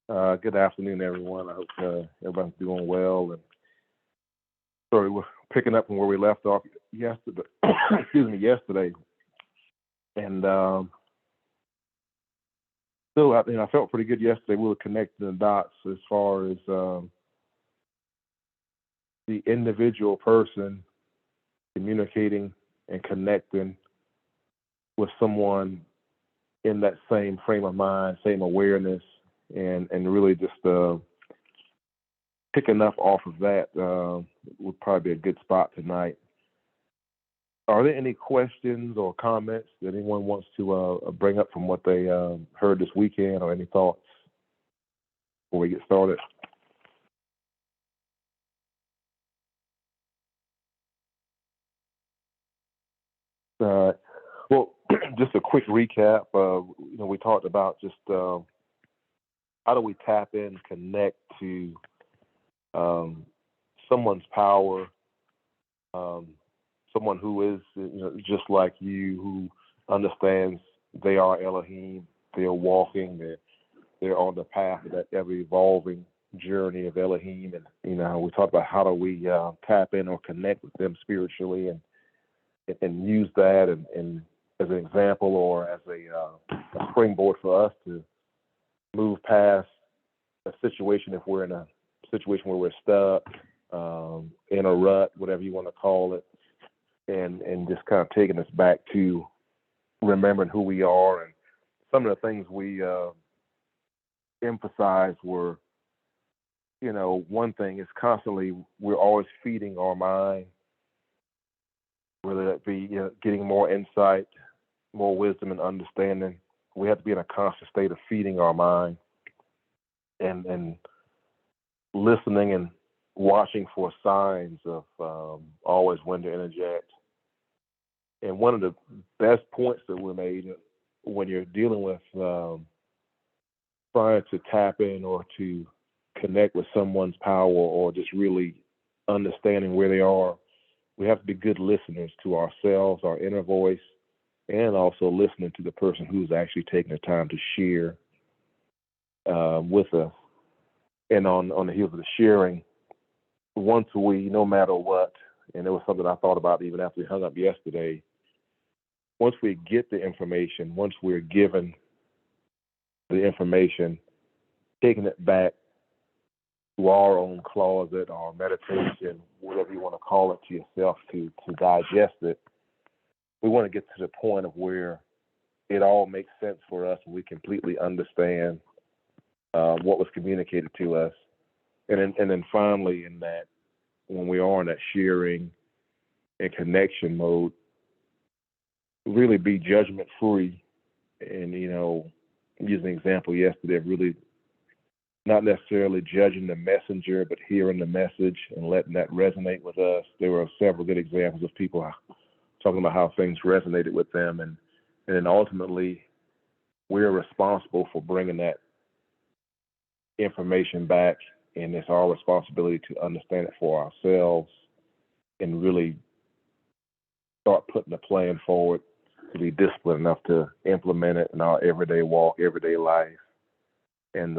Good afternoon, everyone. I hope everyone's doing well. And sorry, we're picking up from where we left off yesterday. Excuse me, yesterday. And still, I felt pretty good yesterday. We were connecting the dots as far as the individual person communicating and connecting with someone in that same frame of mind, same awareness, and really just picking up off of that would probably be a good spot tonight. Are there any questions or comments that anyone wants to bring up from what they heard this weekend, or any thoughts before we get started? Well, just a quick recap. We talked about just how do we tap in, connect to someone's power, um, someone who is just like you, who understands they are Elohim, they're walking, they're on the path of that ever evolving journey of Elohim, and we talked about how do we tap in or connect with them spiritually, and use that and as an example or as a springboard for us to move past a situation if we're in a situation where we're stuck, in a rut, whatever you want to call it, and just kind of taking us back to remembering who we are. And some of the things we emphasized were, one thing is constantly we're always feeding our mind, whether that be getting more insight, more wisdom and understanding. We have to be in a constant state of feeding our mind and listening and watching for signs of always when to interject. And one of the best points that we made when you're dealing with trying to tap in or to connect with someone's power, or just really understanding where they are, we have to be good listeners to ourselves, our inner voice, and also listening to the person who's actually taking the time to share with us. And on the heels of the sharing, once we, no matter what, and it was something I thought about even after we hung up yesterday, once we get the information, once we're given the information, taking it back to our own closet, our meditation, whatever you want to call it, to yourself to digest it, we want to get to the point of where it all makes sense for us and we completely understand what was communicated to us. And then finally, in that, when we are in that sharing and connection mode, really be judgment free. And, using an example yesterday of really not necessarily judging the messenger, but hearing the message and letting that resonate with us. There were several good examples of people talking about how things resonated with them. And then ultimately, we're responsible for bringing that information back, and it's our responsibility to understand it for ourselves and really start putting a plan forward to be disciplined enough to implement it in our everyday walk, everyday life, and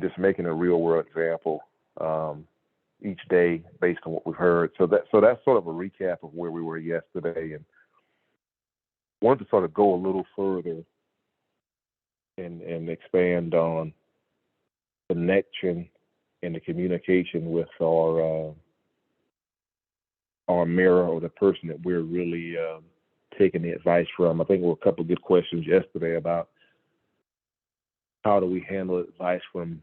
just making a real world example each day based on what we've heard. So that's sort of a recap of where we were yesterday, and wanted to sort of go a little further and expand on connection and the communication with our mirror, or the person that we're really taking the advice from. I think there were a couple of good questions yesterday about how do we handle advice from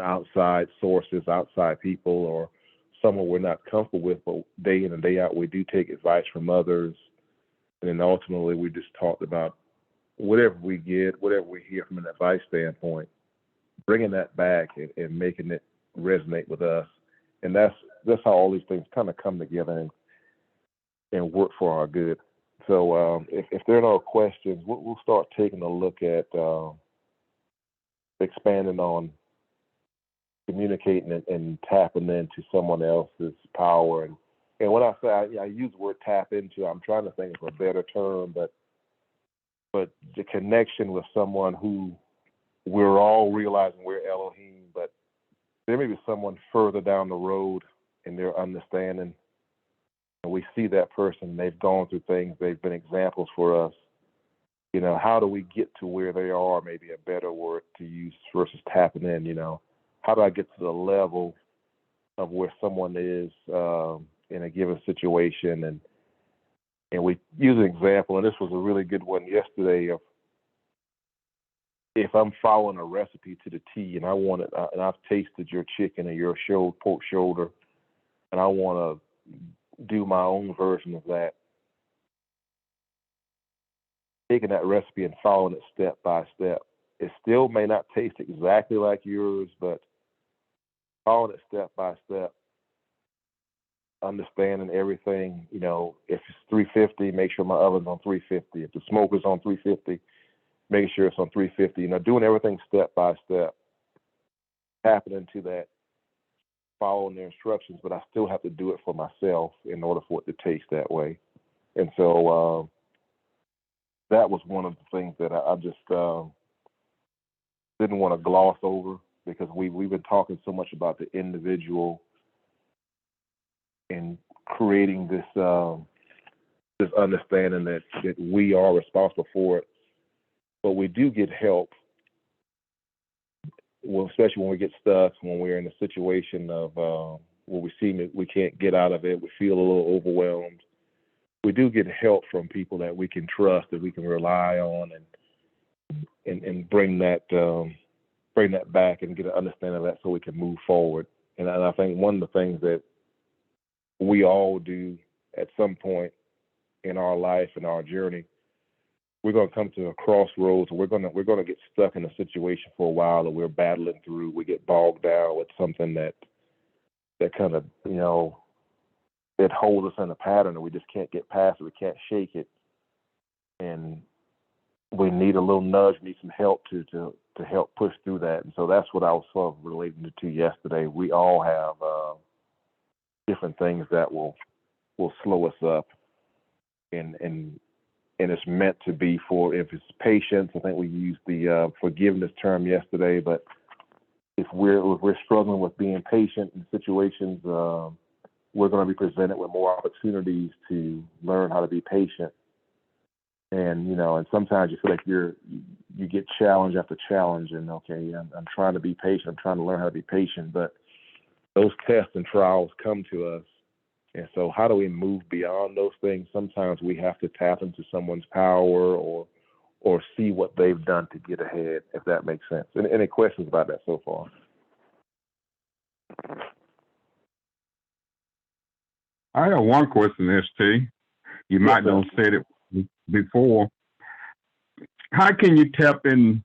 outside sources, outside people, or someone we're not comfortable with, but day in and day out we do take advice from others. And then ultimately we just talked about whatever we get, whatever we hear from an advice standpoint, bringing that back and making it resonate with us. And that's how all these things kind of come together and work for our good. So if there are no questions, we'll start taking a look at expanding on communicating and tapping into someone else's power. And when I say I use the word tap into, I'm trying to think of a better term, but the connection with someone who we're all realizing we're Elohim, but there may be someone further down the road in their understanding, and we see that person, they've gone through things, they've been examples for us. How do we get to where they are, maybe a better word to use versus tapping in, how do I get to the level of where someone is in a given situation? And we use an example, and this was a really good one yesterday, of if I'm following a recipe to the T and and I've tasted your chicken or your pork shoulder, and I want to do my own version of that, taking that recipe and following it step by step. It still may not taste exactly like yours, but following it step by step, understanding everything, if it's 350, make sure my oven's on 350. If the smoker's on 350, making sure it's on 350, doing everything step by step, tapping into that, following the instructions, but I still have to do it for myself in order for it to taste that way. And so that was one of the things that I just didn't want to gloss over, because we've been talking so much about the individual and creating this understanding that we are responsible for it. But we do get help, especially when we get stuck, when we're in a situation of where we see we can't get out of it, we feel a little overwhelmed. We do get help from people that we can trust, that we can rely on, and bring that back and get an understanding of that so we can move forward. And I think one of the things that we all do at some point in our life and our journey, we're going to come to a crossroads, and we're going to get stuck in a situation for a while that we're battling through. We get bogged down with something that kind of, it holds us in a pattern, and we just can't get past it. We can't shake it, and we need a little nudge, need some help to help push through that. And so that's what I was sort of relating to yesterday. We all have different things that will slow us up, and it's meant to be for, if it's patience. I think we used the forgiveness term yesterday, but if we're struggling with being patient in situations, we're going to be presented with more opportunities to learn how to be patient. And and sometimes you feel like you get challenge after challenge, and okay, I'm trying to be patient, I'm trying to learn how to be patient, but those tests and trials come to us. And so how do we move beyond those things? Sometimes we have to tap into someone's power or see what they've done to get ahead, if that makes sense. Any questions about that so far? I have one question, ST. You might not have said it before. How can you tap in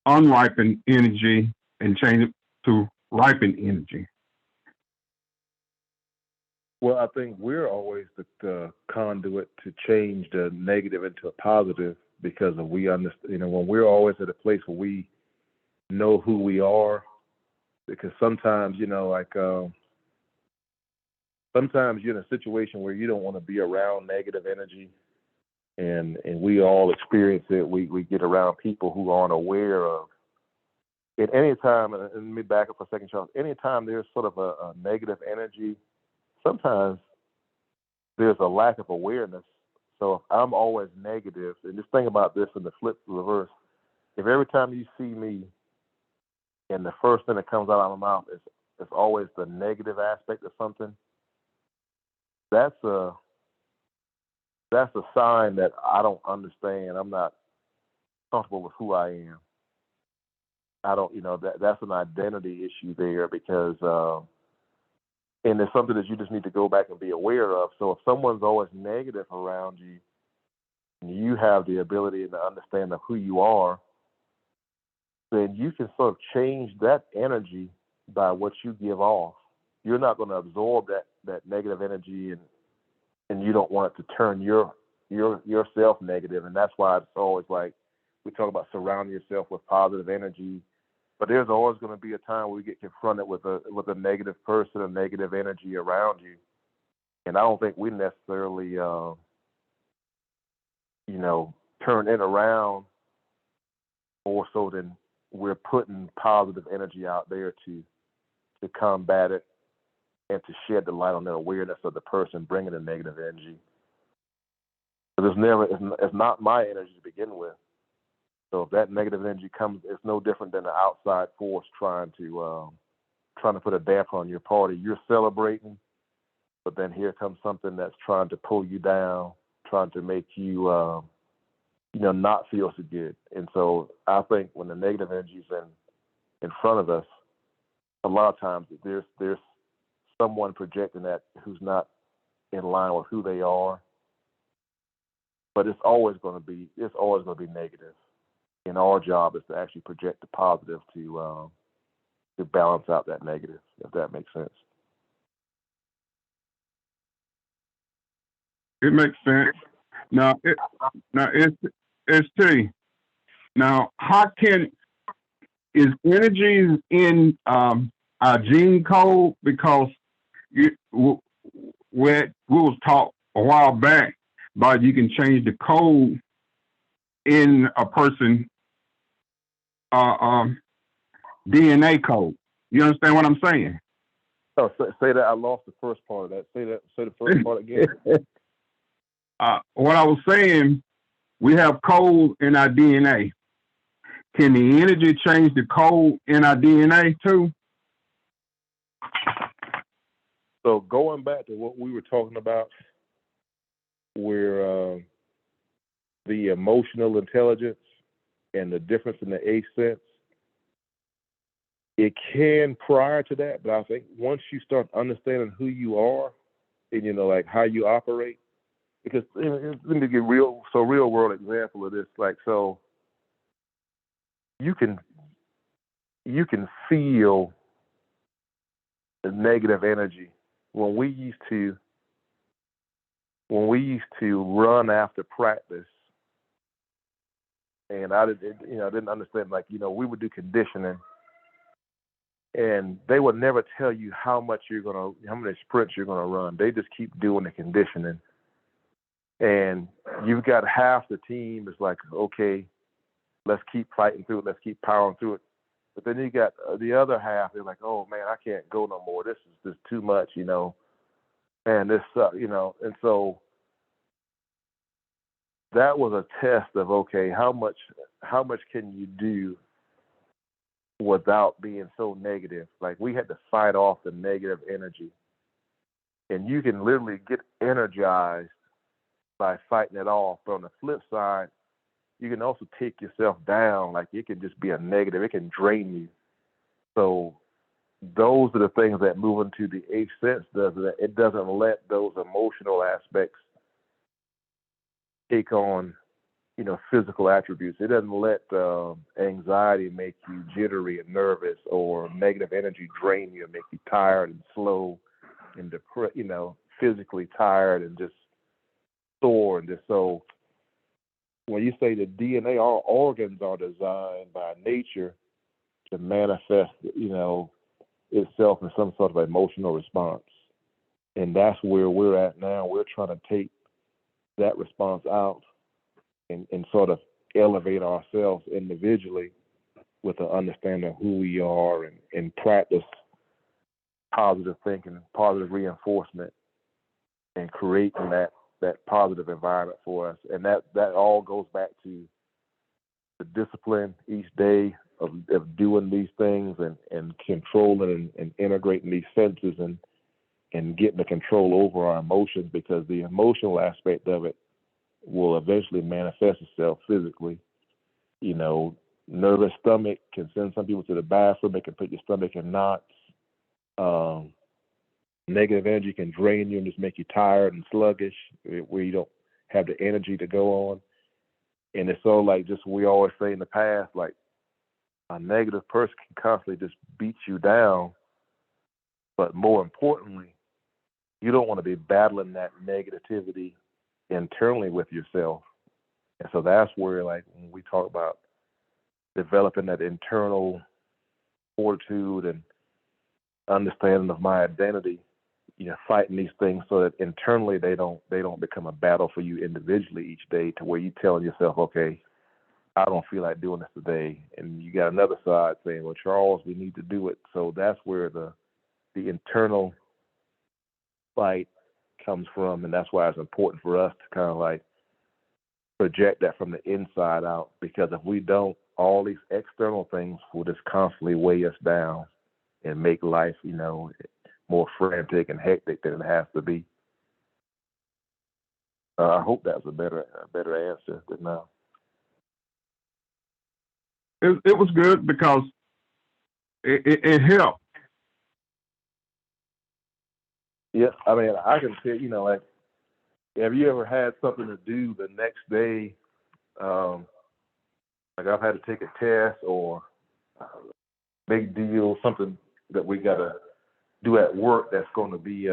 unripened energy and change it to ripened energy? Well, I think we're always the conduit to change the negative into a positive, because we understand, when we're always at a place where we know who we are, because sometimes, sometimes you're in a situation where you don't want to be around negative energy, and we all experience it. We get around people who aren't aware of. At any time, and let me back up for a second, Charles, anytime there's sort of a negative energy, sometimes there's a lack of awareness. So if I'm always negative, and just think about this in the flip reverse, if every time you see me and the first thing that comes out of my mouth is always the negative aspect of something, that's a sign that I don't understand. I'm not comfortable with who I am. I don't, that's an identity issue there, because and it's something that you just need to go back and be aware of. So if someone's always negative around you, and you have the ability and the understanding of who you are, then you can sort of change that energy by what you give off. You're not going to absorb that negative energy, and you don't want it to turn yourself negative. And that's why it's always like we talk about surrounding yourself with positive energy. But there's always going to be a time where we get confronted with a negative person, a negative energy around you. And I don't think we necessarily, turn it around more so than we're putting positive energy out there to combat it and to shed the light on the awareness of the person bringing the negative energy. But it's not my energy to begin with. So if that negative energy comes, it's no different than an outside force trying to put a damper on your party. You're celebrating, but then here comes something that's trying to pull you down, trying to make you not feel so good. And so I think when the negative energy is in front of us, a lot of times there's someone projecting that who's not in line with who they are. But it's always going to be negative. And our job is to actually project the positive to balance out that negative, if that makes sense. It makes sense. Now, ST. Now, is energy in our gene code? Because we was taught a while back about you can change the code in a person DNA code. You understand what I'm saying? Oh, say that. I lost the first part of that. Say the first part again. What I was saying, we have code in our DNA. Can the energy change the code in our DNA too? So going back to what we were talking about, where the emotional intelligence and the difference in the eighth sense, it can prior to that, but I think once you start understanding who you are and like how you operate, because let me get real world example of this. Like, so you can feel the negative energy when we used to run after practice, and I didn't understand, like, we would do conditioning, and they would never tell you how many sprints you're gonna run. They just keep doing the conditioning, and you've got half the team is like, okay, let's keep fighting through it, let's keep powering through it. But then you got the other half, they're like, oh man, I can't go no more. This is just too much, and this, and so that was a test of, okay, how much can you do without being so negative? Like, we had to fight off the negative energy, and you can literally get energized by fighting it off. But on the flip side, you can also take yourself down. Like, it can just be a negative. It can drain you. So those are the things that move into the eighth sense does. That it doesn't let those emotional aspects take on, physical attributes. It doesn't let anxiety make you jittery and nervous, or negative energy drain you and make you tired and slow and physically tired and just sore. And just, so when you say the DNA, our organs are designed by nature to manifest, itself in some sort of emotional response. And that's where we're at now. We're trying to take that response out and sort of elevate ourselves individually with an understanding of who we are, and practice positive thinking, positive reinforcement, and creating that positive environment for us. And that all goes back to the discipline each day of doing these things and controlling and integrating these senses and getting the control over our emotions, because the emotional aspect of it will eventually manifest itself physically. Nervous stomach can send some people to the bathroom. It can put your stomach in knots. Negative energy can drain you and just make you tired and sluggish, where you don't have the energy to go on. And it's so, like, just, we always say in the past, like, a negative person can constantly just beat you down. But more importantly, you don't want to be battling that negativity internally with yourself. And so that's where, like, when we talk about developing that internal fortitude and understanding of my identity, fighting these things so that internally they don't become a battle for you individually each day, to where you telling yourself, okay, I don't feel like doing this today. And you got another side saying, well, Charles, we need to do it. So that's where the internal fight comes from. And that's why it's important for us to kind of like project that from the inside out. Because if we don't, all these external things will just constantly weigh us down and make life, more frantic and hectic than it has to be. I hope that's a better answer than now. It was good because it helped. Yeah, I mean, I can tell, like, have you ever had something to do the next day? Like I've had to take a test or big deal, something that we got to do at work that's going to be,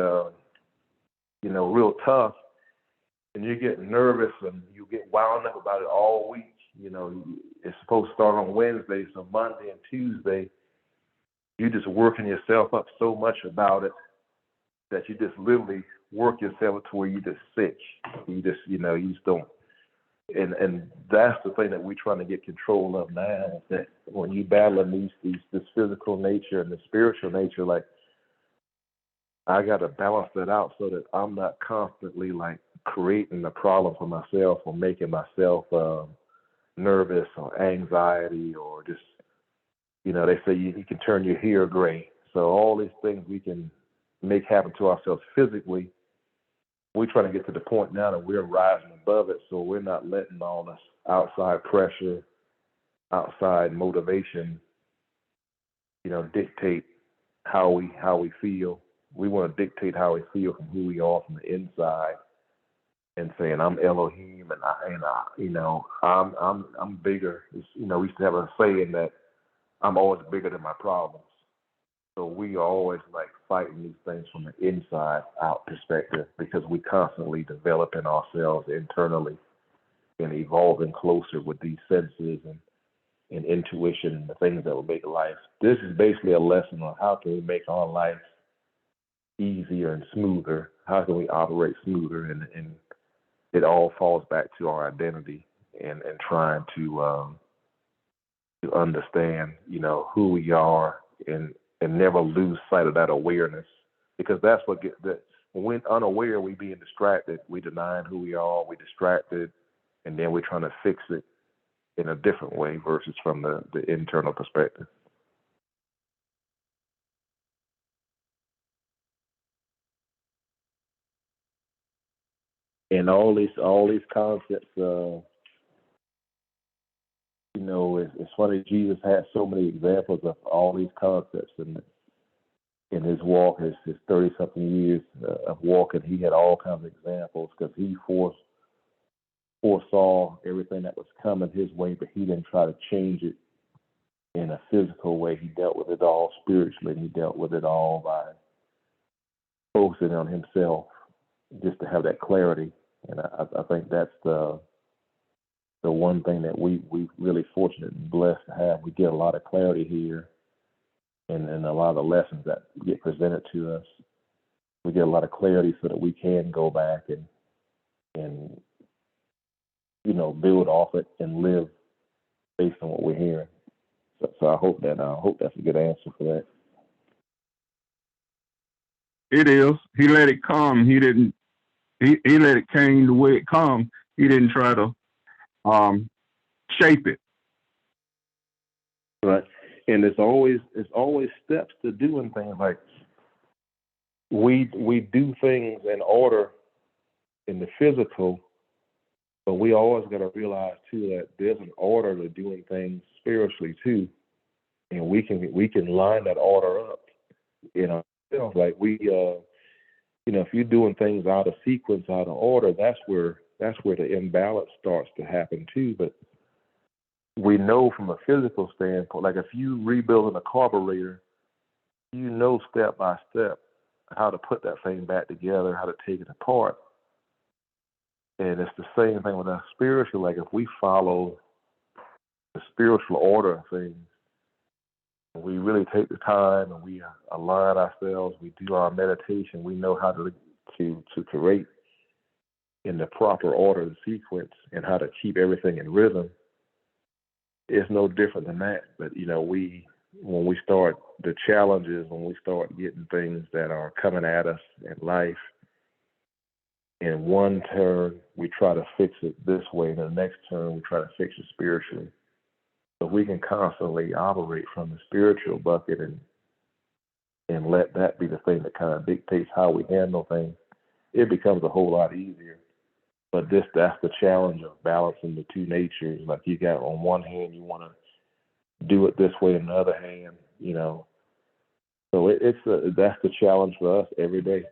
real tough. And you get nervous and you get wound up about it all week. It's supposed to start on Wednesday, so Monday and Tuesday, you're just working yourself up so much about it that you just literally work yourself to where you're just sick. You just don't. And that's the thing that we're trying to get control of now, is that when you battling this physical nature and the spiritual nature, like, I got to balance that out so that I'm not constantly like creating a problem for myself or making myself nervous or anxiety or just, they say you can turn your hair gray. So all these things we can make happen to ourselves physically, we're trying to get to the point now that we're rising above it, so we're not letting all this outside pressure, outside motivation, dictate how we feel. We want to dictate how we feel from who we are from the inside, and saying I'm Elohim I'm bigger. We used to have a saying that I'm always bigger than my problems. So we are always like fighting these things from the inside out perspective, because we constantly developing ourselves internally and evolving closer with these senses and intuition and the things that will make life. This is basically a lesson on how can we make our life easier and smoother. How can we operate smoother? And it all falls back to our identity and trying to understand, who we are and never lose sight of that awareness, because that's what when we're unaware, we being distracted, we denying who we are, we distracted, and then we're trying to fix it in a different way versus from the internal perspective. And all these concepts, it's funny. Jesus had so many examples of all these concepts in his walk, his 30-something years of walking. He had all kinds of examples because he foresaw everything that was coming his way, but he didn't try to change it in a physical way. He dealt with it all spiritually. He dealt with it all by focusing on himself, just to have that clarity. And I think that's the one thing that we really fortunate and blessed to have. We get a lot of clarity here, and a lot of the lessons that get presented to us. We get a lot of clarity so that we can go back and build off it and live based on what we're hearing. So I hope that's a good answer for that. It is. He let it come. He didn't. He let it came the way it come. He didn't try to shape it. Right. And it's always steps to doing things. Like we do things in order in the physical, but we always got to realize too that there's an order to doing things spiritually too, and we can line that order up. Like we if you're doing things out of sequence, out of order, that's where the imbalance starts to happen too. But we know from a physical standpoint, like if you rebuilding a carburetor, step by step how to put that thing back together, how to take it apart. And it's the same thing with us spiritual. Like if we follow the spiritual order of things, we really take the time and we align ourselves, we do our meditation, we know how to create in the proper order, the sequence, and how to keep everything in rhythm. it's no different than that. But we when we start the challenges, when we start getting things that are coming at us in life, in one turn we try to fix it this way, and the next turn we try to fix it spiritually. So we can constantly operate from the spiritual bucket and let that be the thing that kind of dictates how we handle things. It becomes a whole lot easier. But that's the challenge of balancing the two natures. Like you got on one hand you want to do it this way, on the other hand. So that's the challenge for us every day.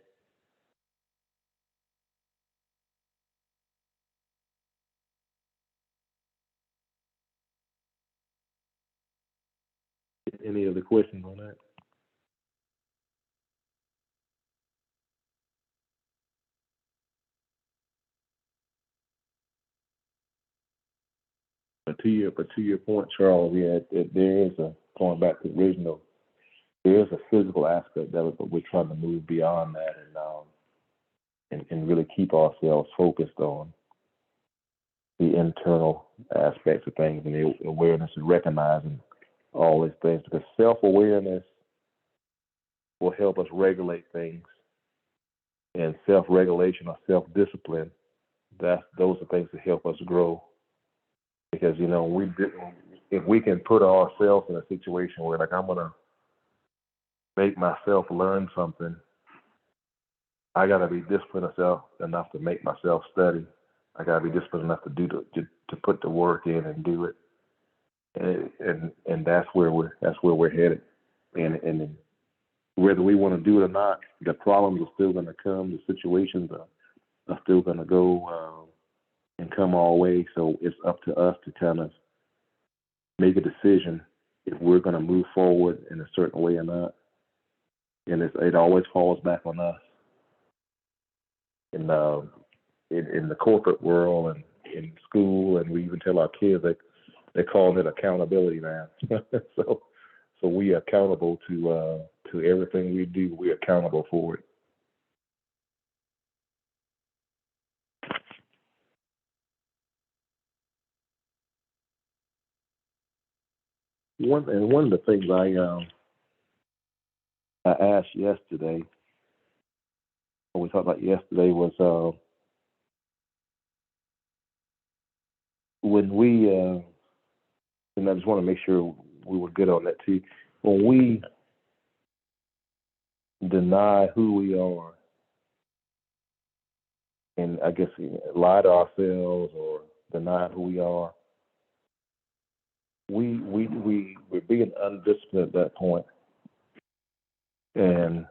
Any other questions on that? But to your point, Charles, yeah, there is going back to the original. There is a physical aspect of it, but we're trying to move beyond that and really keep ourselves focused on the internal aspects of things and the awareness and recognizing all these things, because self-awareness will help us regulate things, and self-regulation or self-discipline, those are things that help us grow. Because if we can put ourselves in a situation where, like, I'm gonna make myself learn something, I gotta be disciplined enough to make myself study. I gotta be disciplined enough to put the work in and do it, and that's where we're headed. And whether we want to do it or not, the problems are still going to come. The situations are still going to go and come our way. So it's up to us to kind of make a decision if we're going to move forward in a certain way or not. And it always falls back on us. In in the corporate world and in school, and we even tell our kids they call it accountability now. so so we are accountable to everything we do. We're accountable for it. One of the things I asked yesterday, or we talked about yesterday, was when we and I just want to make sure we were good on that too. When we deny who we are, and I guess lie to ourselves or deny who we are, we're being undisciplined at that point, and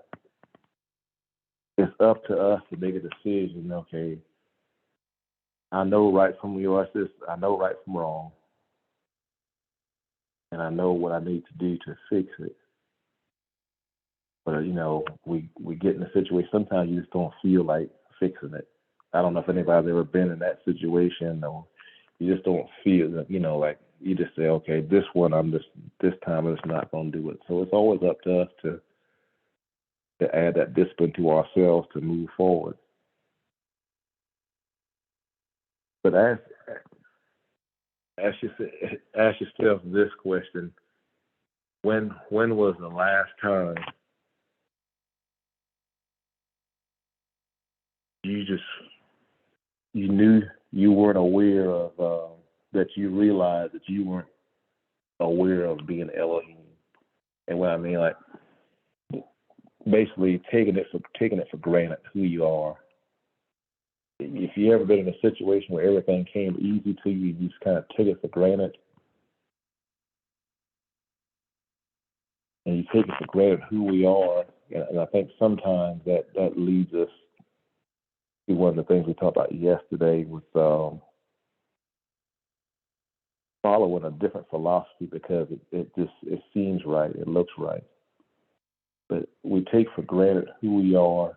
it's up to us to make a decision. Okay, I know right from yours. I know right from wrong, and I know what I need to do to fix it. But we get in a situation. Sometimes you just don't feel like fixing it. I don't know if anybody's ever been in that situation, or you just don't feel that. Like you just say, okay, this time I'm just not gonna do it. So it's always up to us to add that discipline to ourselves to move forward. But ask yourself this question: when was the last time you just you knew you weren't aware of that you realized that you weren't aware of being Elohim? And what I mean, like, basically taking it for granted who you are. If you ever been in a situation where everything came easy to you, you just kind of took it for granted, and you take it for granted who we are. And I think sometimes that leads us to one of the things we talked about yesterday with following a different philosophy because it seems right, it looks right, but we take for granted who we are,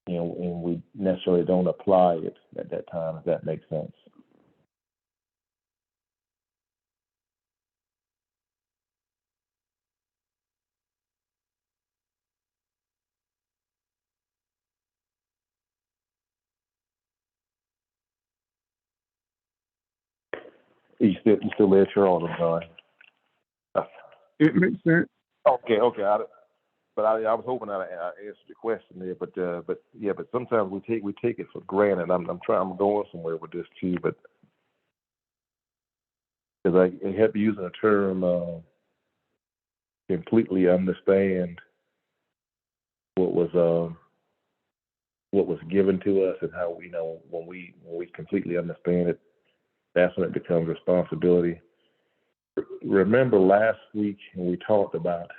and we necessarily don't apply it at that time, if that makes sense. You still there, Charles? I'm sorry. It makes sense. Okay. I was hoping I answered your question there, but yeah, but sometimes we take it for granted. I'm going somewhere with this too, but because I kept using a term, completely understand what was given to us, and how when we completely understand it, that's when it becomes responsibility. Remember last week when we talked about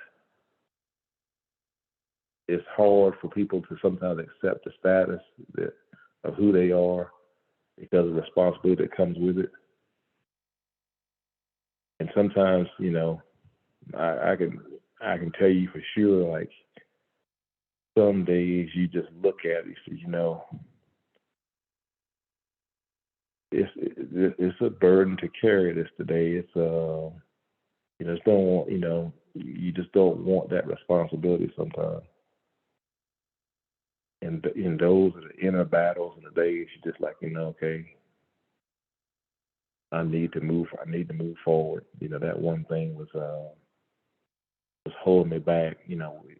it's hard for people to sometimes accept the status of who they are because of the responsibility that comes with it. And sometimes, I can tell you for sure, like some days you just look at it, it's a burden to carry this today. It's you just don't want that responsibility sometimes. And in those are the inner battles and the days you just like, okay, I need to move forward. That one thing was holding me back.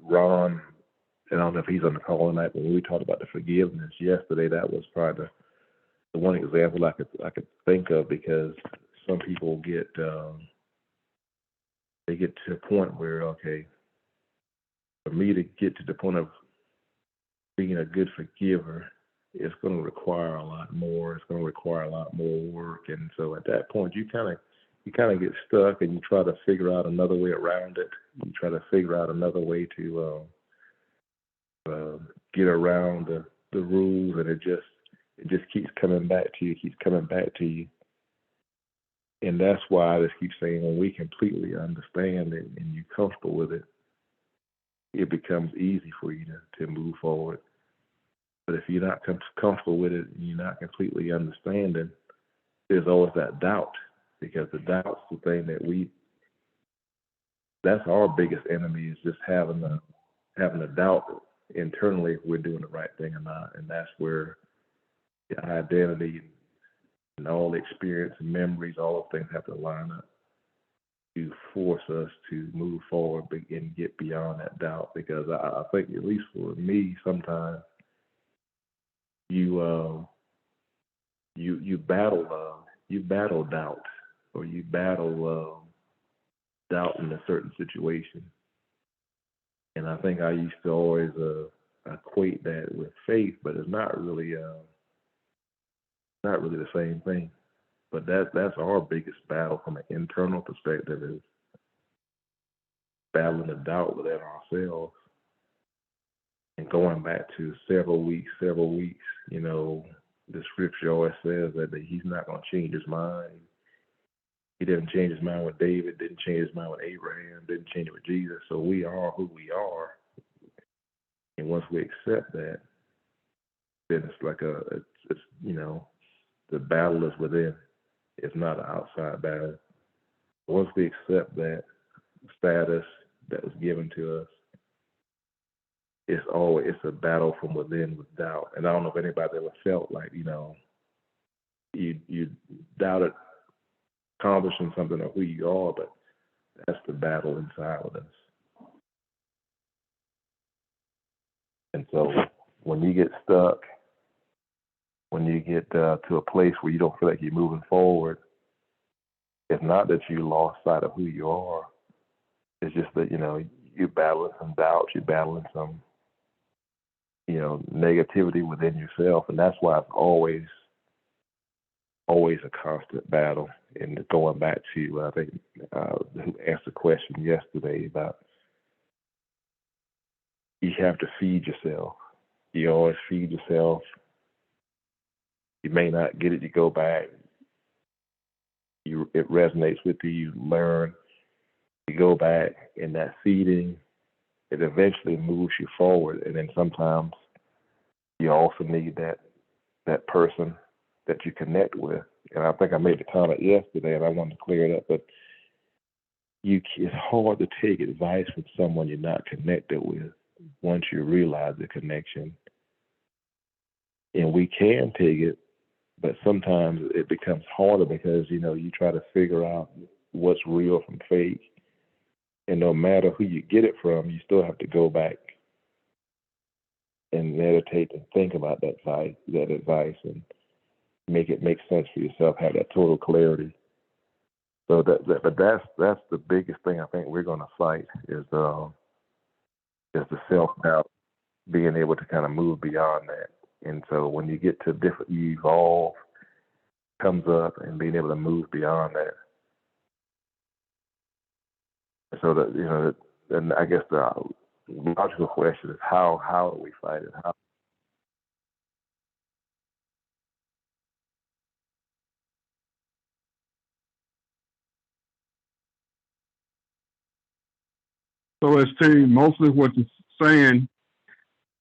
Ron, and I don't know if he's on the call tonight, but when we talked about the forgiveness yesterday, that was probably the one example I could think of, because some people get they get to a point where, okay, for me to get to the point of being a good forgiver, it's going to require a lot more. It's going to require a lot more work, and so at that point, you kind of get stuck, and you try to figure out another way around it. You try to figure out another way to get around the rules, and it just keeps coming back to you, And that's why I just keep saying, when we completely understand it and you're comfortable with it, it becomes easy for you to move forward. But if you're not comfortable with it and you're not completely understanding, there's always that doubt, because the doubt's the thing that's our biggest enemy, is just having a doubt internally if we're doing the right thing or not. And that's where the identity and all the experience and memories, all those things have to line up to force us to move forward and get beyond that doubt. Because I think, at least for me, sometimes you battle doubt, or you battle doubt in a certain situation. And I think I used to always equate that with faith, but it's not really the same thing. But that's our biggest battle from an internal perspective, is battling the doubt within ourselves. And going back to several weeks, the scripture always says that he's not going to change his mind. He didn't change his mind with David, didn't change his mind with Abraham, didn't change it with Jesus. So we are who we are. And once we accept that, then it's like the battle is within. It's not an outside battle. Once we accept that status that was given to us, it's a battle from within with doubt. And I don't know if anybody ever felt like, you doubted accomplishing something or who you are, but that's the battle inside with us. And so when you get stuck, when you get to a place where you don't feel like you're moving forward, it's not that you lost sight of who you are. It's just that, you're battling some doubt, you're battling some, negativity within yourself. And that's why it's always a constant battle. And going back to, I think, who asked the question yesterday about, you have to feed yourself. You always feed yourself. You may not get it, you go back. It resonates with you, you learn, you go back, and that feeding, it eventually moves you forward. And then sometimes you also need that person that you connect with. And I think I made the comment yesterday, and I wanted to clear it up, but it's hard to take advice from someone you're not connected with once you realize the connection. And we can take it, But sometimes it becomes harder because, you try to figure out what's real from fake. And no matter who you get it from, you still have to go back and meditate and think about that advice and make it make sense for yourself, have that total clarity. So but that's the biggest thing I think we're going to fight is the self doubt, being able to kind of move beyond that. And so when you get to different, you evolve, comes up, and being able to move beyond that. So that and I guess the logical question is how do we fight it? How? So as to mostly what you're saying,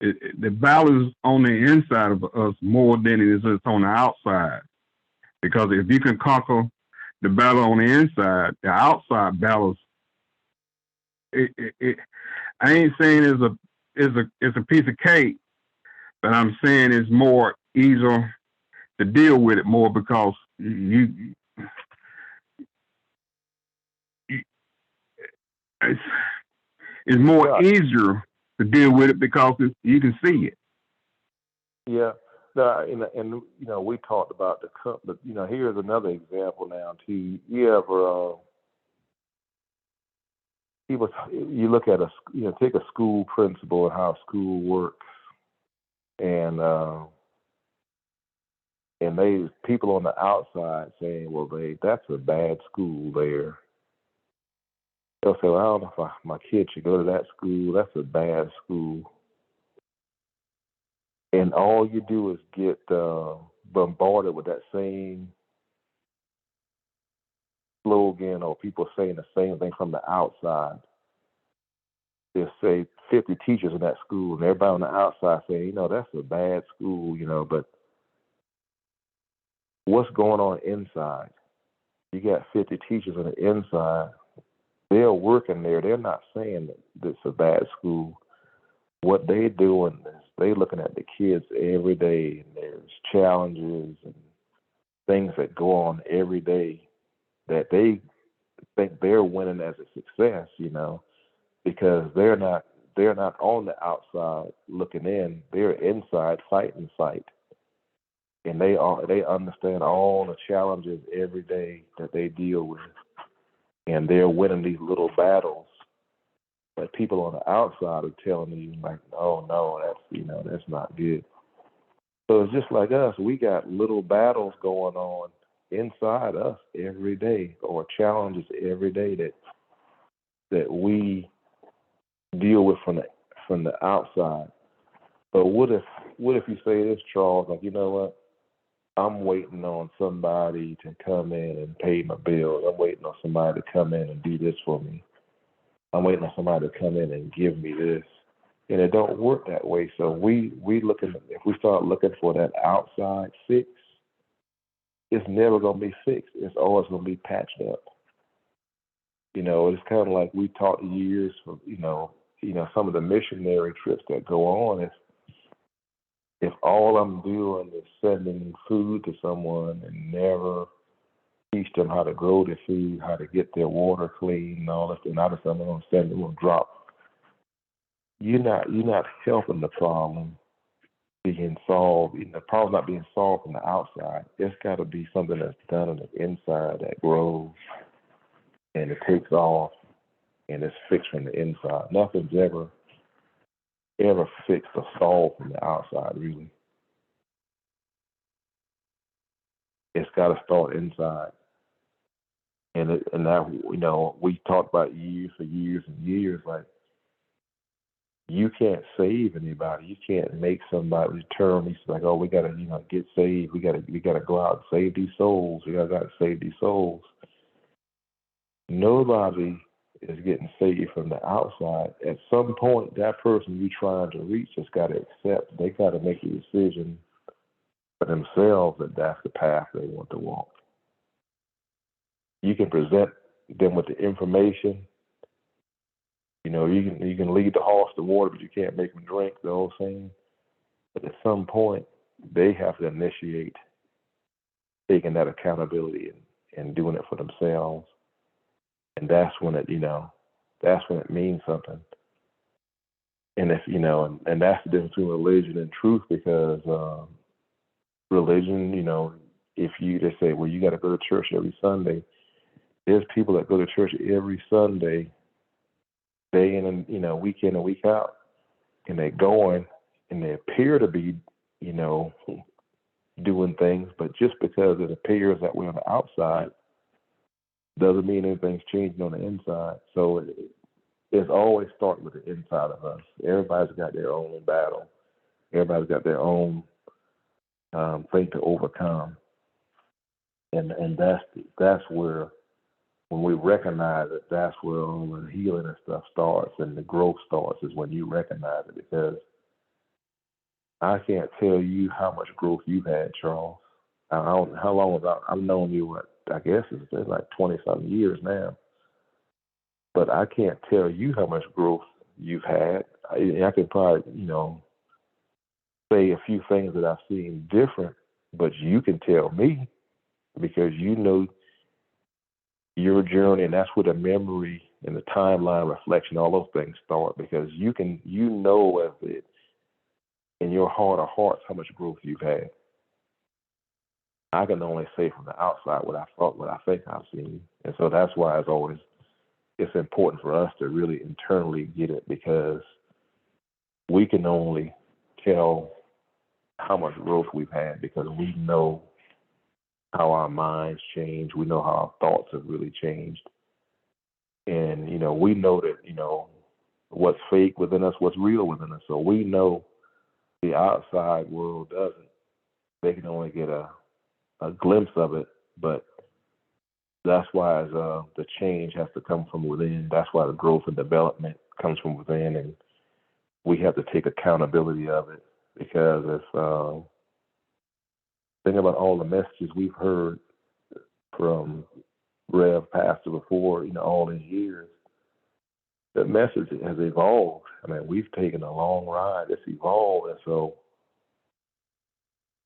the battle is on the inside of us more than it is on the outside. Because if you can conquer the battle on the inside, the outside battles, I ain't saying it's a piece of cake, but I'm saying it's more easier to deal with it more because it's, it's more Yeah, easier to deal with it because you can see it. yeah. No, and we talked about the cup, but here's another example now too. You ever people you look at take a school principal and how school works, and they people on the outside saying, well, that's a bad school there. They'll say, well, I don't know if my kid should go to that school. That's a bad school. And all you do is get bombarded with that same slogan, or people saying the same thing from the outside. They'll say 50 teachers in that school, and everybody on the outside saying, that's a bad school, but what's going on inside? You got 50 teachers on the inside. They're working there. They're not saying that it's a bad school. What they're doing is they looking at the kids every day, and there's challenges and things that go on every day that they think they're winning as a success, because they're not on the outside looking in. They're inside fighting fight. And they understand all the challenges every day that they deal with. And they're winning these little battles. But people on the outside are telling you like, oh no, that's not good. So it's just like us. We got little battles going on inside us every day, or challenges every day that we deal with from the outside. But what if you say this, Charles? Like, you know what? I'm waiting on somebody to come in and pay my bills. I'm waiting on somebody to come in and do this for me. I'm waiting on somebody to come in and give me this. And it don't work that way. So if we start looking for that outside fix, it's never gonna be fixed. It's always gonna be patched up. It's kind of like we taught years for some of the missionary trips that go on. If all I'm doing is sending food to someone and never teach them how to grow their food, how to get their water clean, and all this, and I just I'm gonna send them a drop. You're not helping the problem being solved. The problem's not being solved from the outside. It's got to be something that's done on the inside that grows and it takes off and it's fixed from the inside. Nothing's ever fixed or solved from the outside, really. It's got to start inside. And that, we talked about years for years and years, like, you can't save anybody. You can't make somebody turn. He's like, oh, we gotta, get saved. We gotta go out and save these souls. We gotta go out and save these souls. Nobody is getting saved from the outside. At some point, that person you're trying to reach has got to accept. They got to make a decision for themselves that that's the path they want to walk. You can present them with the information. You can lead the horse to water, but you can't make them drink, the old saying. But at some point, they have to initiate taking that accountability and doing it for themselves. And that's when that's when it means something. And if, and that's the difference between religion and truth, because religion, if you just say, well, you got to go to church every Sunday, there's people that go to church every Sunday, day in and, week in and week out, and they're going and they appear to be, doing things, but just because it appears that way on the outside doesn't mean anything's changing on the inside. So it's always starting with the inside of us. Everybody's got their own battle. Everybody's got their own thing to overcome, and that's where, when we recognize it, that's where all the healing and stuff starts, and the growth starts, is when you recognize it. Because I can't tell you how much growth you've had, Charles. I don't know how long I've known you. I guess it's been like 20-something years now. But I can't tell you how much growth you've had. I could probably, say a few things that I've seen different, but you can tell me, because you know your journey, and that's where the memory and the timeline reflection, all those things start, because you know of it in your heart of hearts how much growth you've had. I can only say from the outside what I think I've seen. And so that's why it's important for us to really internally get it, because we can only tell how much growth we've had because we know how our minds change. We know how our thoughts have really changed. And, we know that, what's fake within us, what's real within us. So we know the outside world doesn't. They can only get a glimpse of it, but that's why the change has to come from within. That's why the growth and development comes from within, and we have to take accountability of it, because if think about all the messages we've heard from Rev Pastor before, all these years, the message has evolved. I mean, we've taken a long ride. It's evolved, and so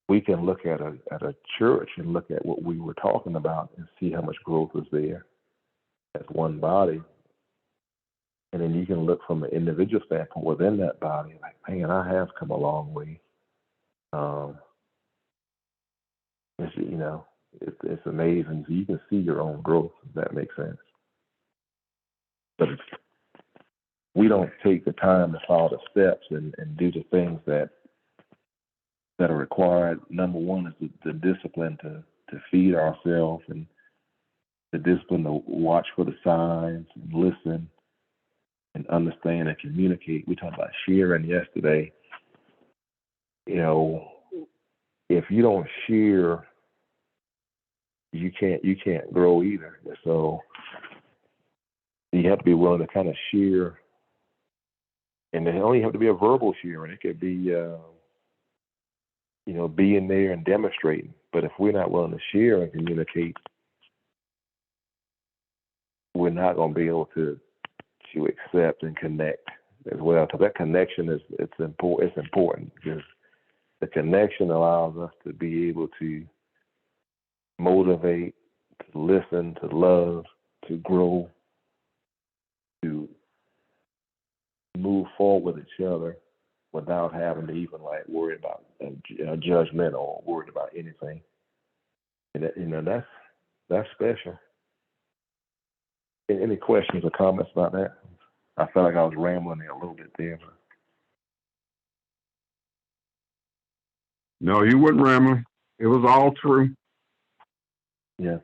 we can look at a church and look at what we were talking about and see how much growth is there as one body. And then you can look from an individual standpoint within that body, like, man, I have come a long way. It's amazing. So you can see your own growth, if that makes sense. But we don't take the time to follow the steps and do the things that are required. Number one is the discipline to feed ourselves, and the discipline to watch for the signs and listen and understand and communicate. We talked about sharing yesterday. If you don't share, you can't grow either. So you have to be willing to kind of share, and it only have to be a verbal sharing. It could be being there and demonstrating. But if we're not willing to share and communicate, we're not going to be able to accept and connect as well. So that connection it's important, because the connection allows us to be able to motivate, to listen, to love, to grow, to move forward with each other without having to even worry about judgment or worried about anything. And that's special. Any questions or comments about that? I felt like I was rambling there a little bit there. No, you wouldn't rambling. It was all true. Yeah.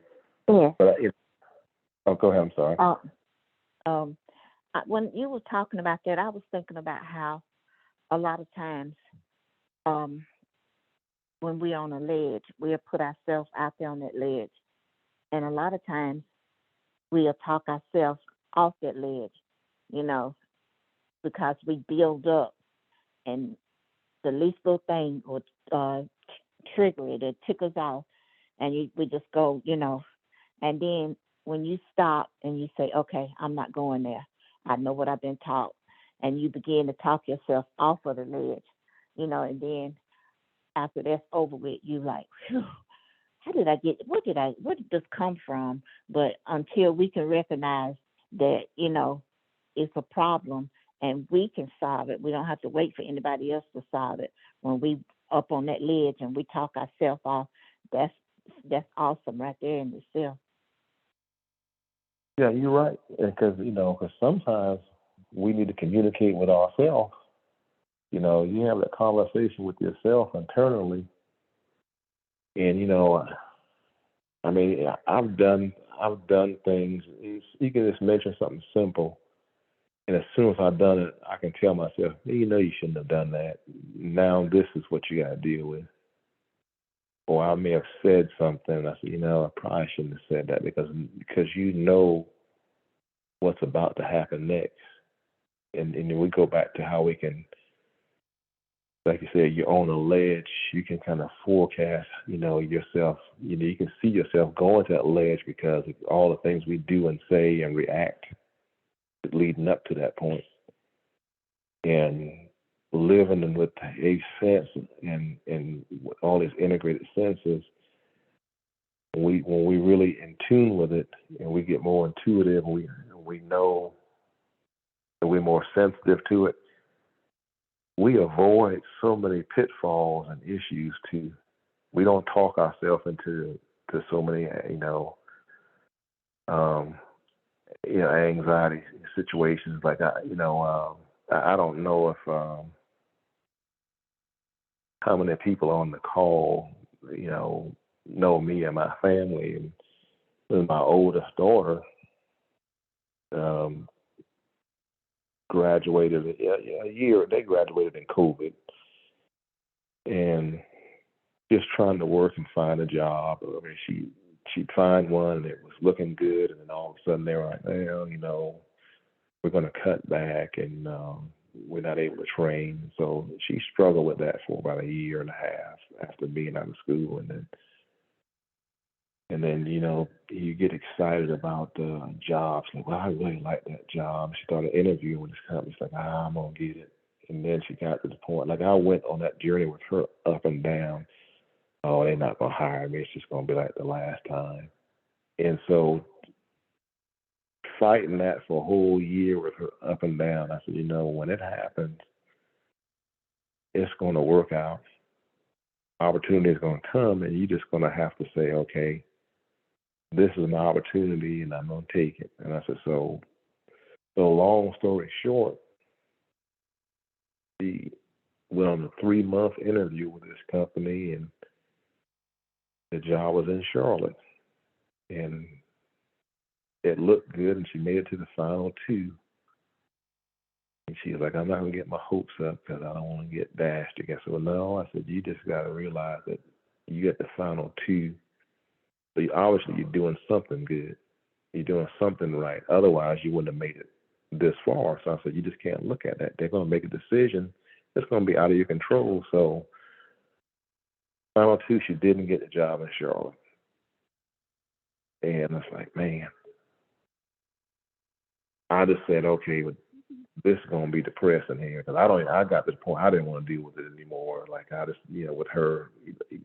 Yeah. But go ahead. I'm sorry. When you were talking about that, I was thinking about how a lot of times when we're on a ledge, we'll put ourselves out there on that ledge. And a lot of times we'll talk ourselves off that ledge, because we build up, and the least little thing would trigger it. It tickles off, and we just go, And then when you stop and you say, okay, I'm not going there. I know what I've been taught. And you begin to talk yourself off of the ledge, and then after that's over with, you like, whew, where did this come from? But until we can recognize that, it's a problem and we can solve it, we don't have to wait for anybody else to solve it. When we up on that ledge and we talk ourselves off, that's awesome right there in itself. Yeah, you're right. Because sometimes we need to communicate with ourselves. You have that conversation with yourself internally, and I mean, I've done things. You can just mention something simple, and as soon as I've done it, I can tell myself, you shouldn't have done that. Now this is what you got to deal with. Or I may have said something, and I said, I probably shouldn't have said that because you know what's about to happen next. And then we go back to how we can, like you said, you're on a ledge. You can kind of forecast, yourself. You can see yourself going to that ledge because of all the things we do and say and react leading up to that point. And living with a sense and all these integrated senses, when we really in tune with it and we get more intuitive, and we know that we're more sensitive to it, we avoid so many pitfalls and issues too. We don't talk ourselves into so many anxiety situations. Like I don't know if how many people on the call know me and my family, and with my oldest daughter graduated a year. They graduated in COVID, and just trying to work and find a job. I mean, she'd find one and it was looking good, and then all of a sudden they were like, well, we're going to cut back, and we're not able to train. So she struggled with that for about a year and a half after being out of school, and then you get excited about jobs. Like, well, I really like that job. She started interviewing with this company. She's like, I'm gonna get it. And then she got to the point. Like, I went on that journey with her up and down. Oh, they're not gonna hire me. It's just gonna be like the last time. And so fighting that for a whole year with her up and down, I said, when it happens, it's gonna work out. Opportunity is gonna come, and you're just gonna have to say, okay, this is an opportunity, and I'm gonna take it. And I said, so long story short, we went on a 3-month interview with this company, and the job was in Charlotte, and it looked good, and she made it to the final 2. And she was like, I'm not gonna get my hopes up because I don't want to get dashed again. So no, I said, you just gotta realize that you get the final 2. So obviously you're doing something good. You're doing something right. Otherwise, you wouldn't have made it this far. So I said, you just can't look at that. They're going to make a decision that's going to be out of your control. So final 2, she didn't get the job in Charlotte. And it's like, man, I just said, okay, this is going to be depressing here because I got to the point I didn't want to deal with it anymore. Like, I just, with her,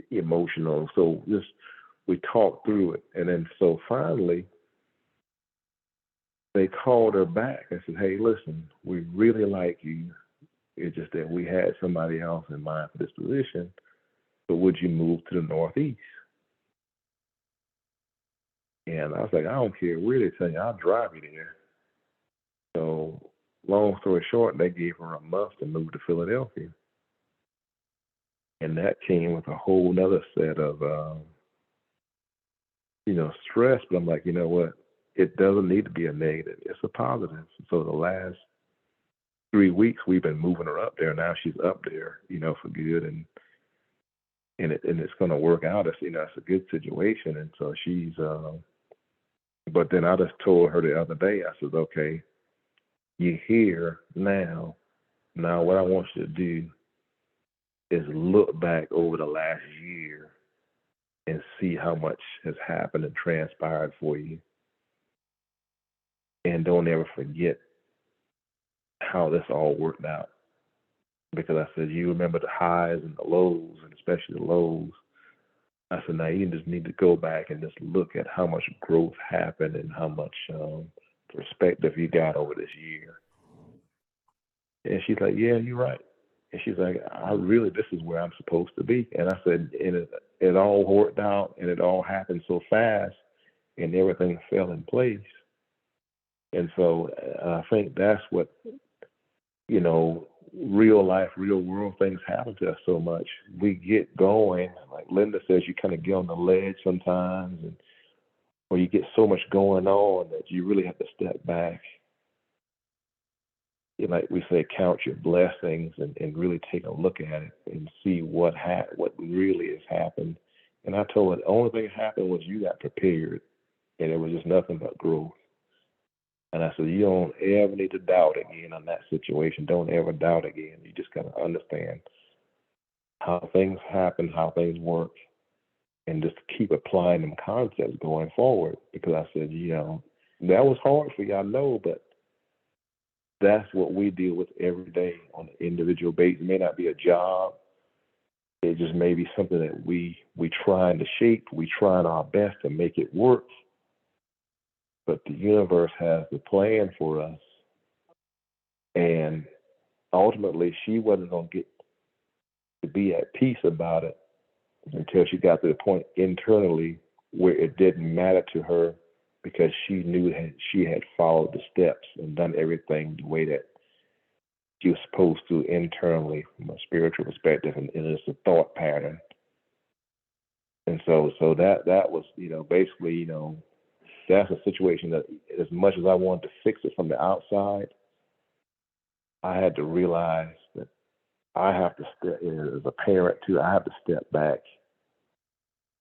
emotional. So we talked through it. And then so finally, they called her back and said, hey, listen, we really like you. It's just that we had somebody else in mind for this position, but would you move to the Northeast? And I was like, I don't care where they tell you, I'll drive you there. So long story short, they gave her a month to move to Philadelphia. And that came with a whole nother set of, stress. But I'm like, you know what? It doesn't need to be a negative. It's a positive. So the last 3 weeks, we've been moving her up there. Now she's up there, for good. And it's going to work out. It's a good situation. And so she's, but then I just told her the other day, I said, okay, you're here now. Now what I want you to do is look back over the last year and see how much has happened and transpired for you. And don't ever forget how this all worked out. Because I said, you remember the highs and the lows, and especially the lows. I said, now you just need to go back and just look at how much growth happened and how much perspective you got over this year. And she's like, yeah, you're right. And she's like, I really, this is where I'm supposed to be. And I said, and it all worked out and it all happened so fast and everything fell in place. And so I think that's what, real life, real world things happen to us so much. We get going, like Linda says, you kind of get on the ledge sometimes, or you get so much going on that you really have to step back. Like we say, count your blessings and really take a look at it and see what really has happened. And I told her the only thing that happened was you got prepared, and it was just nothing but growth. And I said, you don't ever need to doubt again on that situation. Don't ever doubt again. You just got to understand how things happen, how things work, and just keep applying them concepts going forward. Because I said, that was hard for you, I know, but that's what we deal with every day on an individual basis. It may not be a job. It just may be something that we trying to shape. We trying our best to make it work. But the universe has the plan for us. And ultimately, she wasn't going to get to be at peace about it until she got to the point internally where it didn't matter to her because she knew that she had followed the steps and done everything the way that she was supposed to internally from a spiritual perspective, and it's a thought pattern. And so that was, basically, that's a situation that as much as I wanted to fix it from the outside, I had to realize that I have to step, as a parent too, I have to step back.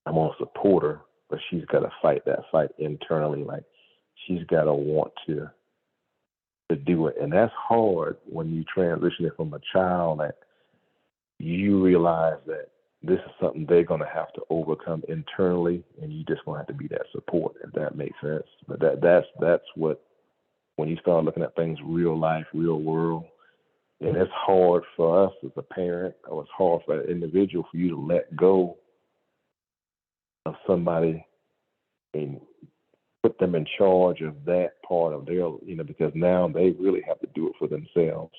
I'm going to support her, but she's got to fight that fight internally. Like she's got to want to do it. And that's hard when you transition it from a child that you realize that this is something they're going to have to overcome internally, and you just going to have to be that support, if that makes sense. But that's what, when you start looking at things real life, real world, and it's hard for us as a parent, or it's hard for an individual for you to let go of somebody and put them in charge of that part of their, because now they really have to do it for themselves.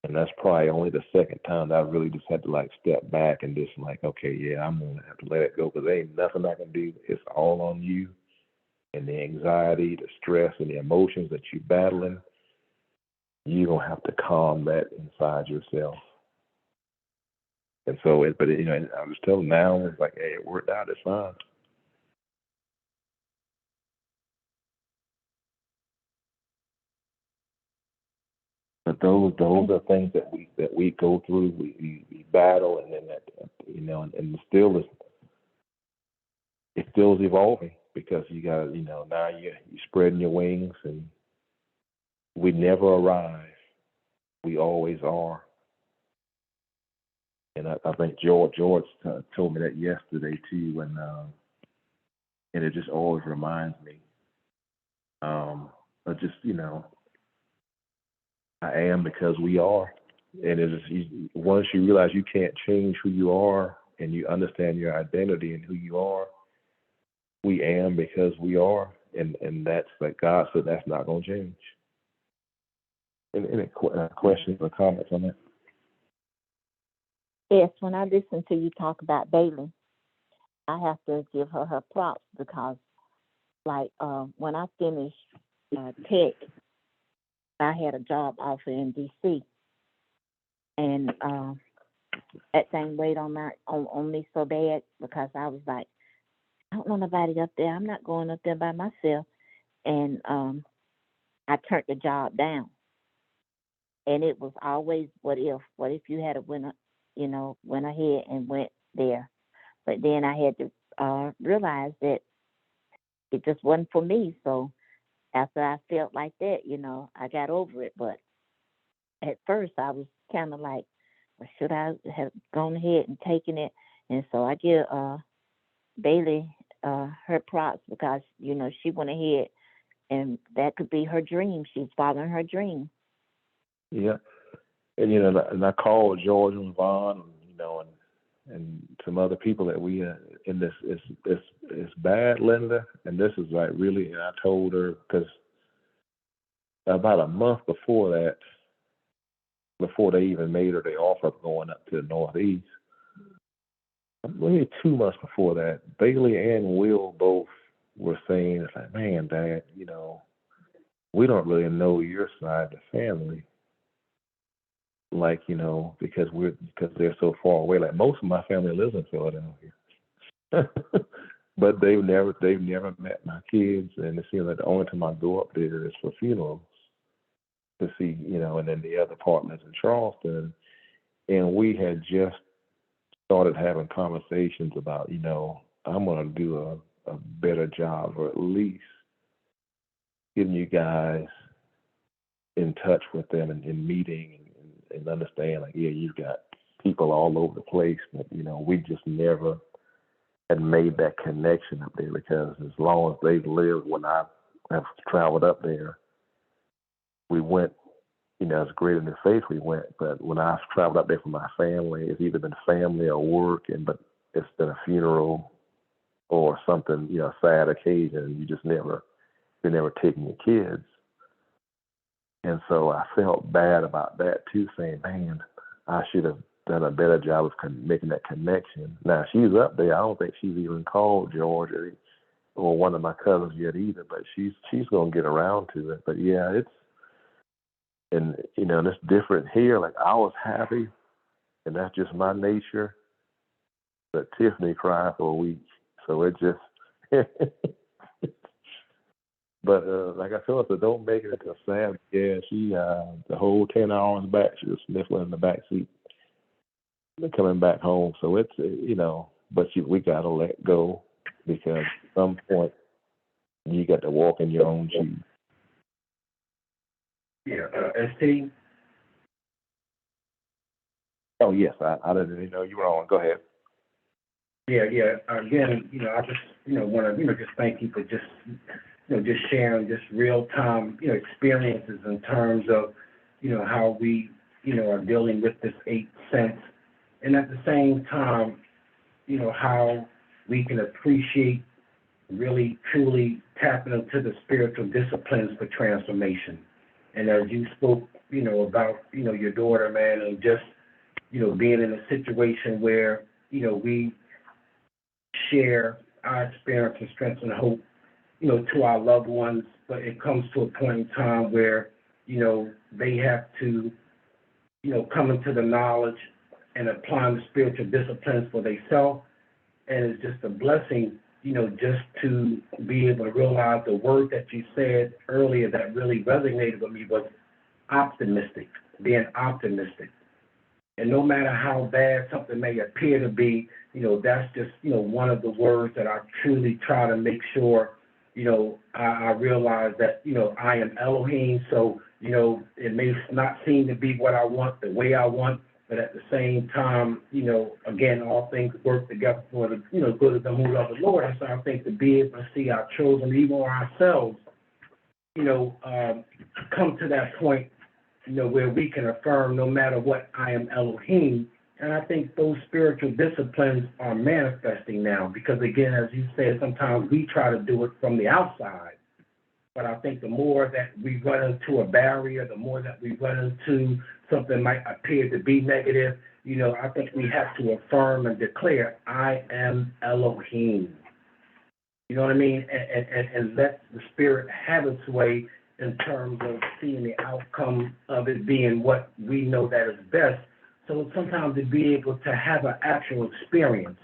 And that's probably only the second time that I really just had to step back and just okay, yeah, I'm going to have to let it go because there ain't nothing I can do. It's all on you. And the anxiety, the stress, and the emotions that you're battling, you're going to have to calm that inside yourself. And so, I was telling now, it's like, hey, it worked out, it's fine. But those are things that we go through, we battle, and then and it still is evolving because you got now you're spreading your wings, and we never arrive, we always are. And I think George told me that yesterday too, and it just always reminds me. But just I am because we are, and it is once you realize you can't change who you are, and you understand your identity and who you are. We am because we are, and that's like God said that's not going to change. Any questions or comments on that? Yes, when I listen to you talk about Bailey, I have to give her props because, when I finished tech, I had a job offer in D.C. and that thing weighed on me so bad because I was like, I don't know nobody up there. I'm not going up there by myself, and I turned the job down. And it was always what if you had went ahead and went there. But then I had to realize that it just wasn't for me. So after I felt like that, I got over it. But at first I was kind of like, well, should I have gone ahead and taken it? And so I give Bailey her props because, she went ahead, and that could be her dream. She's following her dream. Yeah. And, and I called George and Vaughn, and and some other people that we in this. It's bad, Linda, and this is like really. And I told her because about a month before that, before they even made her the offer of going up to the Northeast, maybe 2 months before that, Bailey and Will both were saying, it's like, man, Dad, we don't really know your side of the family. Like, because they're so far away. Like most of my family lives in Philadelphia. But they've never met my kids, and it seems like the only time I go up there is for funerals to see, and then the other partners in Charleston. And we had just started having conversations about, I'm going to do a better job, or at least getting you guys in touch with them and meeting and understand, like, yeah, you've got people all over the place, but, we just never had made that connection up there, because as long as they've lived, when I have traveled up there, we went, as great in the faith we went, but when I've traveled up there for my family, it's either been family or work, but it's been a funeral or something, a sad occasion, you're never taking your kids. And so I felt bad about that too, saying, man, I should have done a better job of making that connection. Now, she's up there. I don't think she's even called George or one of my cousins yet either, but she's going to get around to it. But yeah, and it's different here. Like, I was happy, and that's just my nature. But Tiffany cried for a week, so it just. But like I told her, don't make it into a sad. Yeah, she the whole 10 hours back, she was sniffling in the back seat, coming back home. So it's but we gotta let go, because at some point you got to walk in your own shoes. Yeah, ST. Oh yes, I didn't know you were on. Go ahead. Yeah. Again, I just want to just thank you for just just sharing just real time experiences in terms of how we are dealing with this 8 cents, and at the same time how we can appreciate really truly tapping into the spiritual disciplines for transformation. And as you spoke about your daughter, man, and just being in a situation where we share our experience and strength and hope to our loved ones, but it comes to a point in time where they have to come into the knowledge and applying the spiritual disciplines for themselves. And it's just a blessing just to be able to realize the word that you said earlier that really resonated with me was optimistic, being optimistic. And no matter how bad something may appear to be, that's just one of the words that I truly try to make sure I realize that I am Elohim. So it may not seem to be what I want, the way I want, but at the same time, again, all things work together for the good of them who love the Lord. And so I think to be able to see our children, even ourselves, come to that point, where we can affirm no matter what, I am Elohim. And I think those spiritual disciplines are manifesting now, because again, as you said, sometimes we try to do it from the outside. But I think the more that we run into a barrier, the more that we run into something might appear to be negative, I think we have to affirm and declare, I am Elohim. You know what I mean? And let the spirit have its way in terms of seeing the outcome of it being what we know that is best. So sometimes to be able to have an actual experience,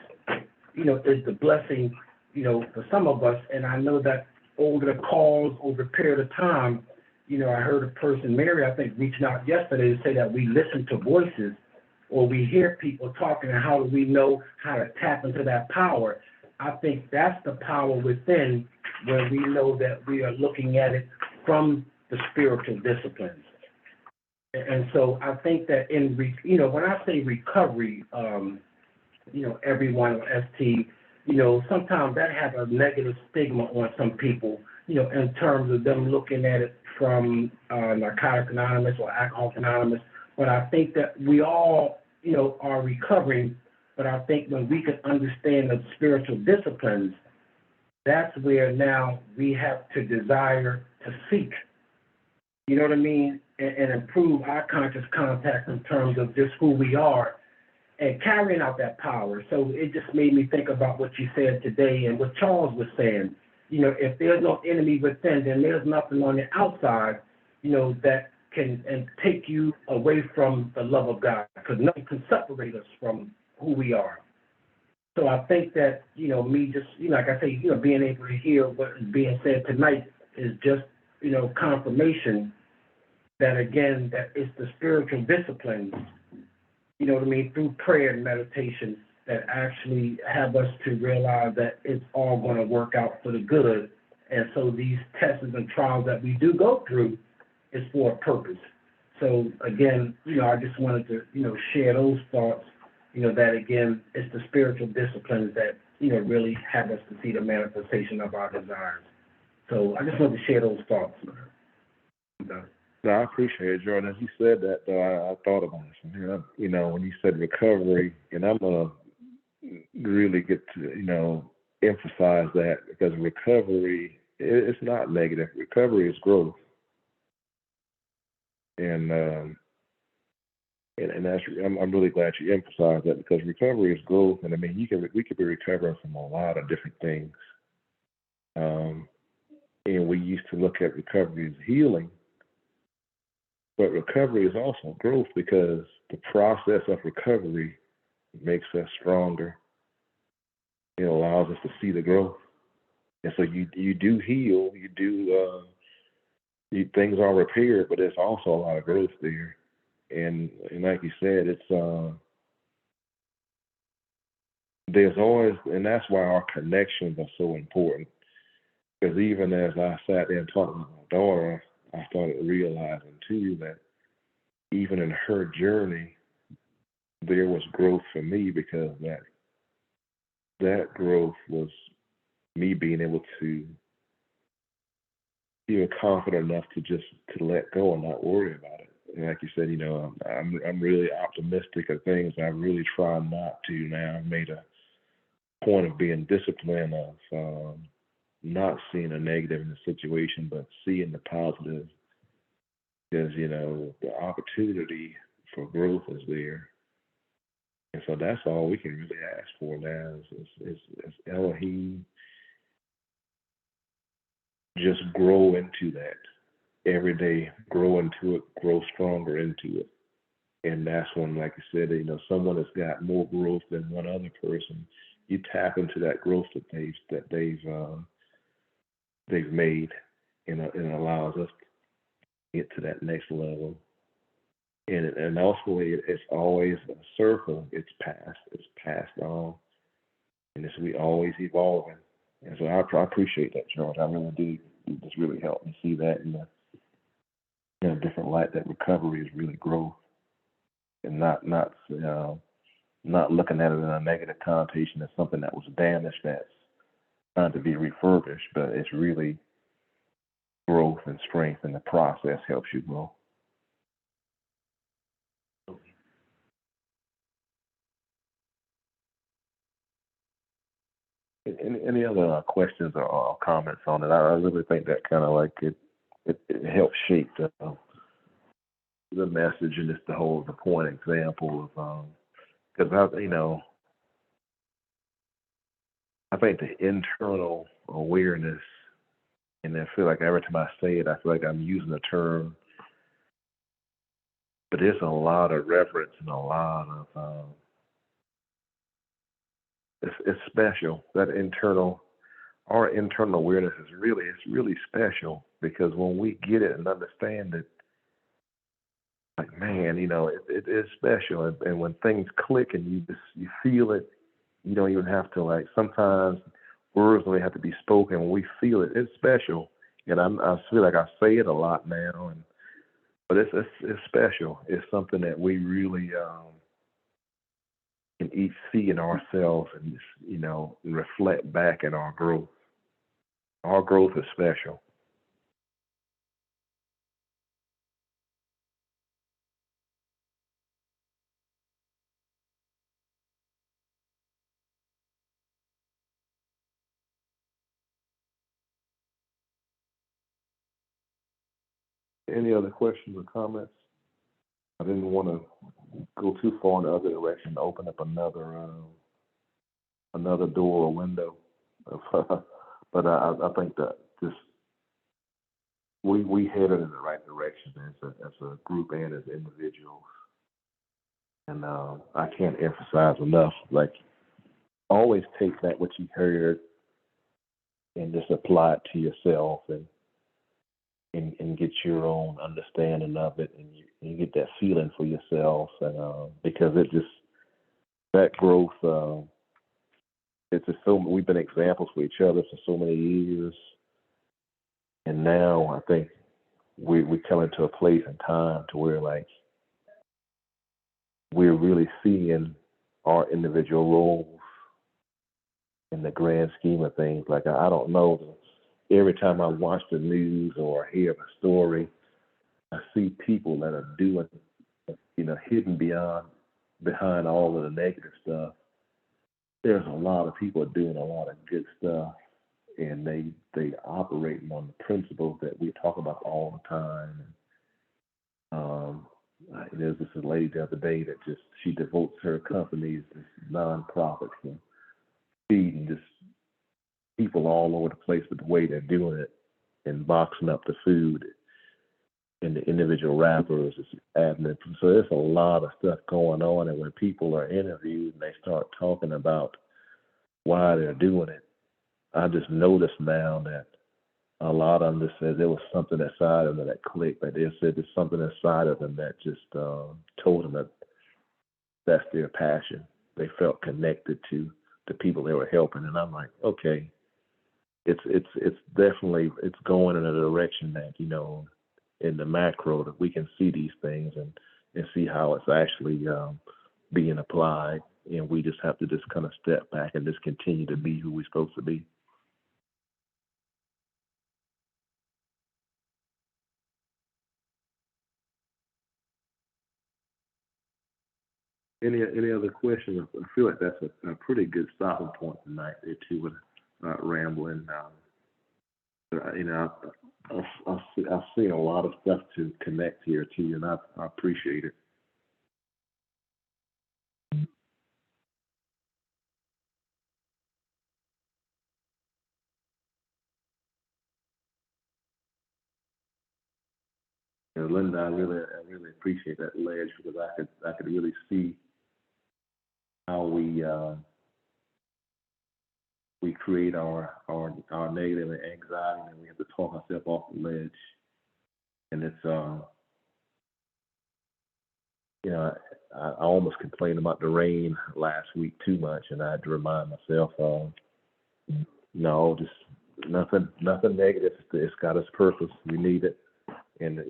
is the blessing, for some of us. And I know that over the calls, over a period of time, I heard a person, Mary, I think, reaching out yesterday to say that we listen to voices, or we hear people talking, and how do we know how to tap into that power? I think that's the power within, where we know that we are looking at it from the spiritual disciplines. And so I think that when I say recovery, everyone on ST, sometimes that has a negative stigma on some people, in terms of them looking at it from Narcotics Anonymous or Alcoholics Anonymous. But I think that we all, are recovering But I think when we can understand the spiritual disciplines, that's where now we have to desire to seek, you know what I mean, and improve our conscious contact in terms of just who we are and carrying out that power. So it just made me think about what you said today and what Charles was saying. You know, if there's no enemy within, then there's nothing on the outside, you know, that can and take you away from the love of God, because nothing can separate us from who we are. So I think that, you know, me just, you know, like I say, you know, being able to hear what is being said tonight is just, you know, confirmation that, again, that it's the spiritual disciplines, you know what I mean, through prayer and meditation that actually have us to realize that it's all going to work out for the good. And so these tests and trials that we do go through is for a purpose. So, again, you know, I just wanted to, you know, share those thoughts, you know, that, again, it's the spiritual disciplines that, you know, really have us to see the manifestation of our desires. So I just wanted to share those thoughts. No, I appreciate it, Jordan. As you said that, though, I thought about it. You know, when you said recovery, and I'm going to really get to, you know, emphasize that, because recovery, it's not negative. Recovery is growth. And that's, I'm really glad you emphasized that, because recovery is growth. And I mean, we could be recovering from a lot of different things. And we used to look at recovery as healing, but recovery is also growth, because the process of recovery makes us stronger. It allows us to see the growth. And so you do heal, things are repaired, but there's also a lot of growth there. And like you said, it's there's always, and that's why our connections are so important. Because even as I sat there and talked with my daughter, I started realizing too that even in her journey, there was growth for me, because that growth was me being able to feel confident enough to let go and not worry about it. And like you said, you know, I'm really optimistic of things. I really try not to now. I've made a point of being disciplined, of not seeing a negative in the situation, but seeing the positive, because, you know, the opportunity for growth is there. And so that's all we can really ask for now is Elohim, just grow into that every day, grow into it, grow stronger into it. And that's when, like you said, you know, someone has got more growth than one other person. You tap into that growth that they've made, and it allows us to get to that next level. And also, it's always a circle. It's passed on, and we always evolving. And so I appreciate that, George. I really do. It just really helped me see that in a different light, that recovery is really growth, and not looking at it in a negative connotation as something that was damaged that's trying to be refurbished, but it's really growth and strength, and the process helps you grow. Any other questions or comments on it? I really think that kind of like it helps shape the message, and it's the point example of because I think the internal awareness, and I feel like every time I say it, I feel like I'm using the term, but there's a lot of reverence and a lot of it's special. That our internal awareness is really special, because when we get it and understand it, like, man, you know, it is special. And when things click and you feel it, you don't even have to, like, sometimes words don't have to be spoken. When we feel it, it's special. And I feel like I say it a lot now, but it's special. It's something that we really can each see in ourselves, and just, you know, reflect back in our growth. Our growth is special. Any other questions or comments? I didn't want to go too far in the other direction to open up another door or window. But I think that just we headed in the right direction as a group and as individuals. And I can't emphasize enough, like, always take that what you heard and just apply it to yourself and get your own understanding of it, and you get that feeling for yourself, and because it just, that growth, it's just so, we've been examples for each other for so many years, and now I think we come into a place and time to where, like, we're really seeing our individual roles in the grand scheme of things. Like, I don't know, every time I watch the news or hear of a story, I see people that are doing, hidden behind all of the negative stuff. There's a lot of people doing a lot of good stuff, and they operating on the principles that we talk about all the time. There's this lady the other day that she devotes her companies to nonprofits and feeding just people all over the place with the way they're doing it and boxing up the food and the individual wrappers, adding it. So there's a lot of stuff going on, and when people are interviewed and they start talking about why they're doing it, I just noticed now that a lot of them just said there was something inside of them that clicked. But they said there's something inside of them that just told them that that's their passion. They felt connected to the people they were helping, and I'm like, okay, it's definitely, it's going in a direction that, in the macro, that we can see these things and see how it's actually being applied, and we just have to just kind of step back and just continue to be who we're supposed to be. Any other questions? I feel like that's a pretty good stopping point tonight there too, with rambling. I've seen a lot of stuff to connect here too, and I appreciate it. Linda, I really appreciate that ledge, because I could really see how we create our negative anxiety, and we have to talk ourselves off the ledge. And it's I almost complained about the rain last week too much, and I had to remind myself, no, just nothing negative. It's got its purpose. We need it, and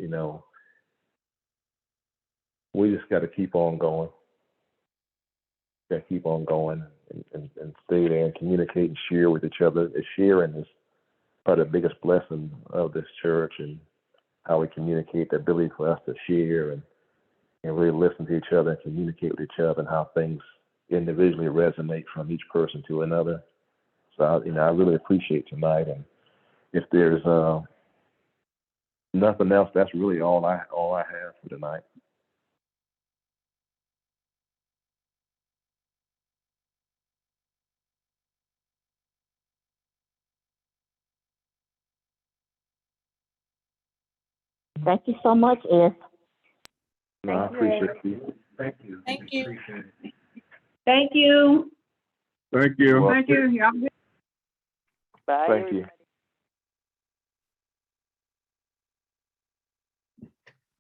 we just got to keep on going. Got to keep on going and stay there and communicate and share with each other. Sharing is probably the biggest blessing of this church, and how we communicate, the ability for us to share and really listen to each other and communicate with each other, and how things individually resonate from each person to another. So I really appreciate tonight, and if there's nothing else, that's really all I have for tonight. Thank you so much, Ed. No, I appreciate you. Thank you. Thank you. Appreciate it. Thank you. Thank you. Well, Thank you. Y'all good? Bye. thank you.